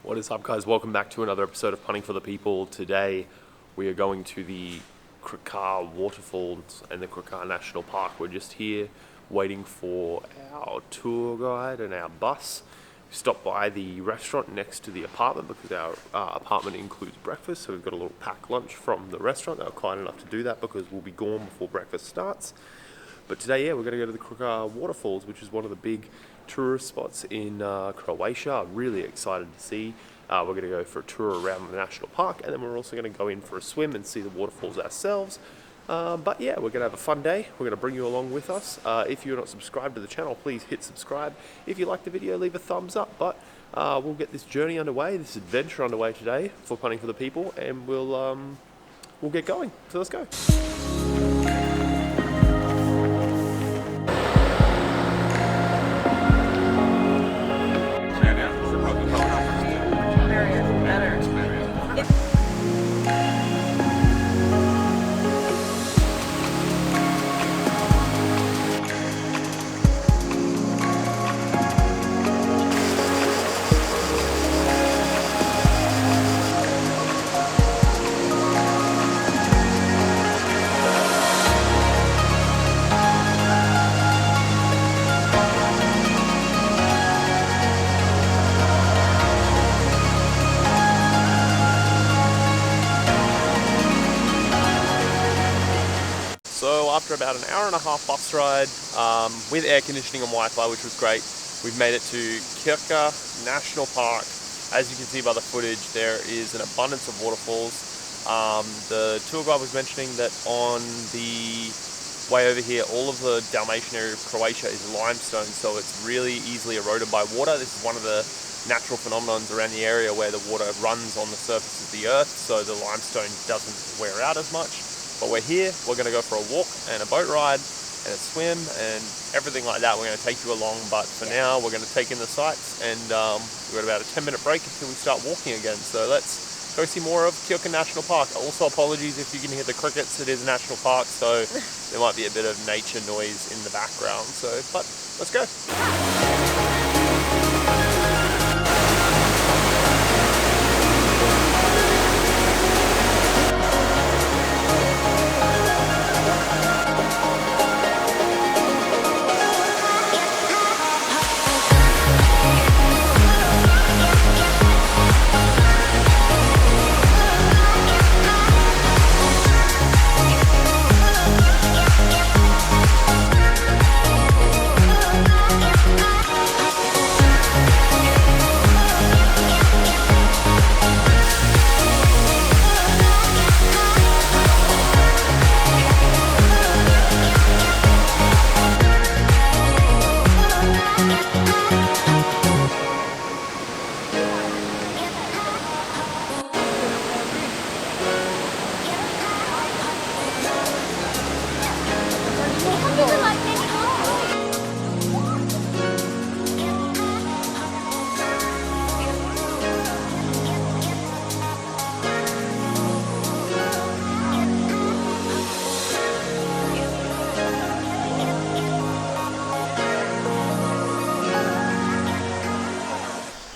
What is up, guys? Welcome back to another episode of Punting for the People. Today we are going to the Krka Waterfalls and the Krka National Park. We're just here waiting for our tour guide and our bus. We stopped by the restaurant next to the apartment because our apartment includes breakfast, so we've got a little packed lunch from the restaurant. They were kind enough to do that because we'll be gone before breakfast starts. But today, we're going to go to the Krka Waterfalls, which is one of the big tourist spots in Croatia. I'm really excited to see. We're going to go for a tour around the national park, and then we're also going to go in for a swim and see the waterfalls ourselves. But yeah, we're going to have a fun day. We're going to bring you along with us. If you're not subscribed to the channel, please hit subscribe. If you like the video, leave a thumbs up. But we'll get this journey underway, this adventure underway today for Punting for the People, and we'll get going. So let's go. So after about an hour and a half bus ride with air conditioning and Wi-Fi, which was great, we've made it to Krka National Park. As you can see by the footage, there is an abundance of waterfalls. The tour guide was mentioning that on the way over here, all of the Dalmatian area of Croatia is limestone, so it's really easily eroded by water. This is one of the natural phenomenons around the area where the water runs on the surface of the earth, so the limestone doesn't wear out as much. But we're here, we're going to go for a walk and a boat ride and a swim and everything like that. We're going to take you along, but for now we're going to take in the sights, and we've got about a 10-minute break until we start walking again. So let's go see more of Krka National Park. Also, apologies if you can hear the crickets, it is a national park, so there might be a bit of nature noise in the background. So, but let's go.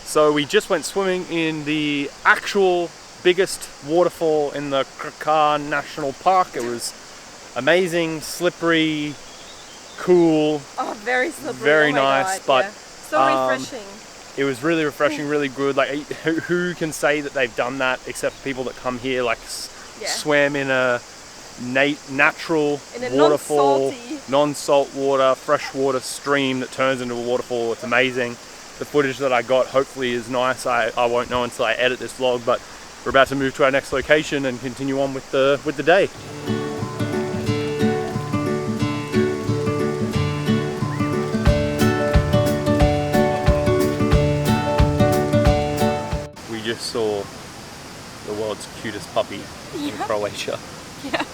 So we just went swimming in the actual biggest waterfall in the Krka National Park. It was amazing, slippery, cool. Oh, very slippery. Very nice, God, but yeah. So refreshing. It was really refreshing, really good. Like, who can say that they've done that except for people that come here, like swam in a natural waterfall, non-salt water, freshwater stream that turns into a waterfall. It's amazing. The footage that I got hopefully is nice. I won't know until I edit this vlog, but we're about to move to our next location and continue on with the day. We just saw the world's cutest puppy in Croatia. Yeah.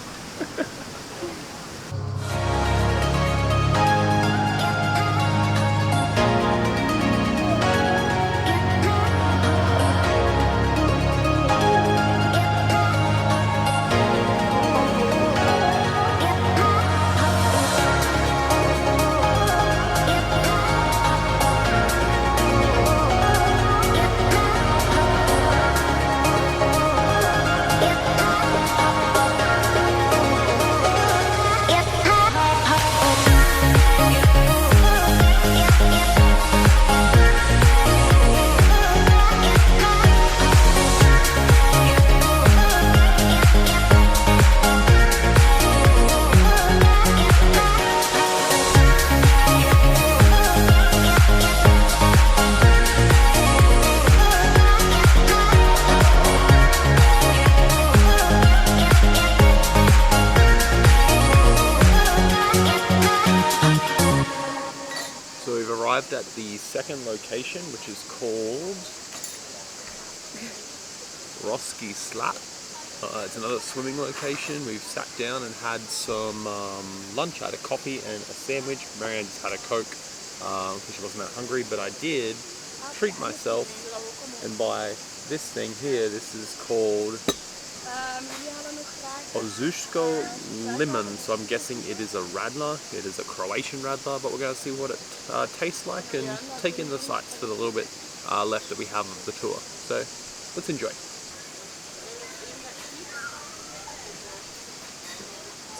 arrived at the second location, which is called Roski Slat. It's another swimming location. We've sat down and had some lunch. I had a coffee and a sandwich. Marianne just had a Coke because she wasn't that hungry, but I did treat myself and buy this thing here. This is called Ozushko Lemon, so I'm guessing it is a radler. It is a Croatian radler, but we're going to see what it tastes like and take in the sights for the little bit left that we have of the tour. So let's enjoy.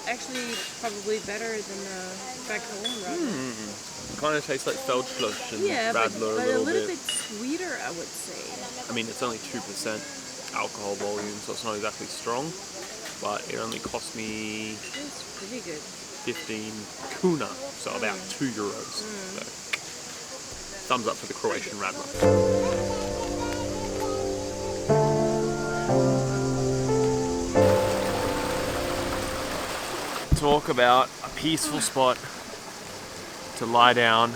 Actually probably better than back home radler. Kind of tastes like Feldschluss and radler but a little bit. Sweeter, I would say. I mean, it's only 2% alcohol volume, so it's not exactly strong, but it only cost me It's pretty good. 15 kuna, so about €2. So, thumbs up for the Croatian radler. Talk about a peaceful spot to lie down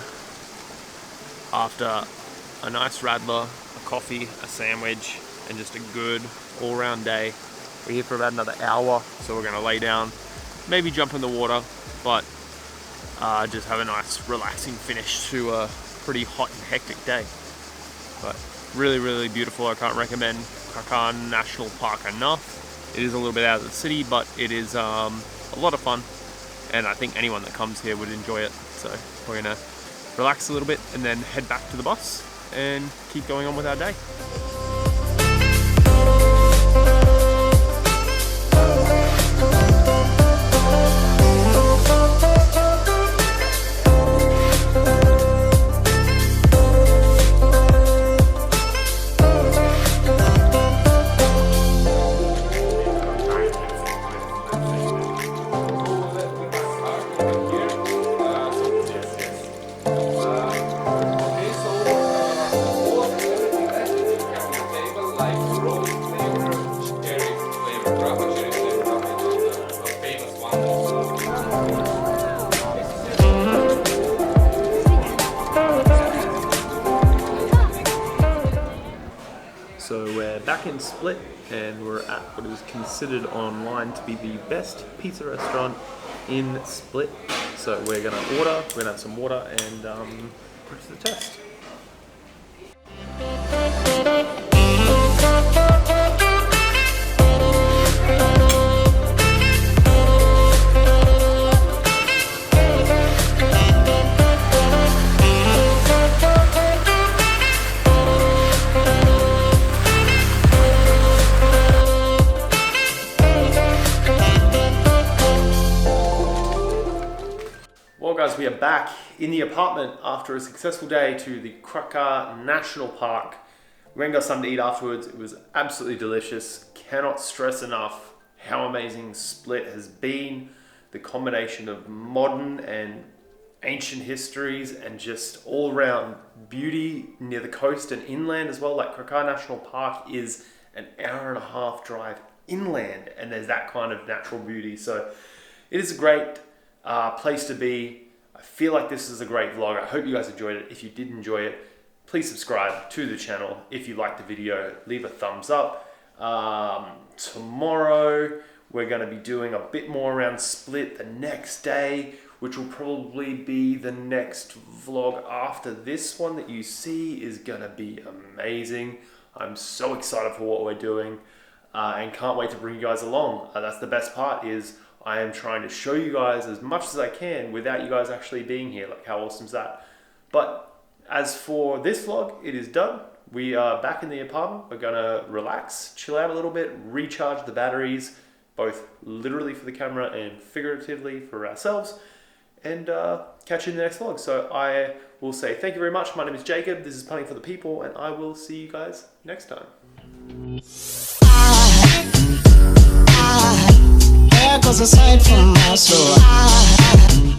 after a nice radler, a coffee, a sandwich, and just a good all-round day. We're here for about another hour, so we're gonna lay down, maybe jump in the water, but just have a nice relaxing finish to a pretty hot and hectic day. But really, really beautiful. I can't recommend Krka National Park enough. It is a little bit out of the city, but it is a lot of fun, and I think anyone that comes here would enjoy it. So we're gonna relax a little bit and then head back to the bus and keep going on with our day. So we're back in Split, and we're at what is considered online to be the best pizza restaurant in Split. So we're gonna order, we're gonna have some water and put it to the test. Well guys, we are back in the apartment after a successful day to the Krka National Park. We went and got something to eat afterwards. It was absolutely delicious. Cannot stress enough how amazing Split has been. The combination of modern and ancient histories and just all around beauty near the coast and inland as well. Like Krka National Park is an hour-and-a-half drive inland, and there's that kind of natural beauty. So it is a great place to be. I feel like this is a great vlog. I hope you guys enjoyed it. If you did enjoy it, please subscribe to the channel. If you liked the video, leave a thumbs up. Tomorrow we're going to be doing a bit more around Split the next day, which will probably be the next vlog after this one that you see is going to be amazing. I'm so excited for what we're doing and can't wait to bring you guys along. That's the best part, is I am trying to show you guys as much as I can without you guys actually being here. Like, how awesome is that? But as for this vlog, it is done. We are back in the apartment. We're gonna relax, chill out a little bit, recharge the batteries, both literally for the camera and figuratively for ourselves, and catch you in the next vlog. So I will say thank you very much. My name is Jacob. This is Punting for the People, and I will see you guys next time. There goes a sight from my soul.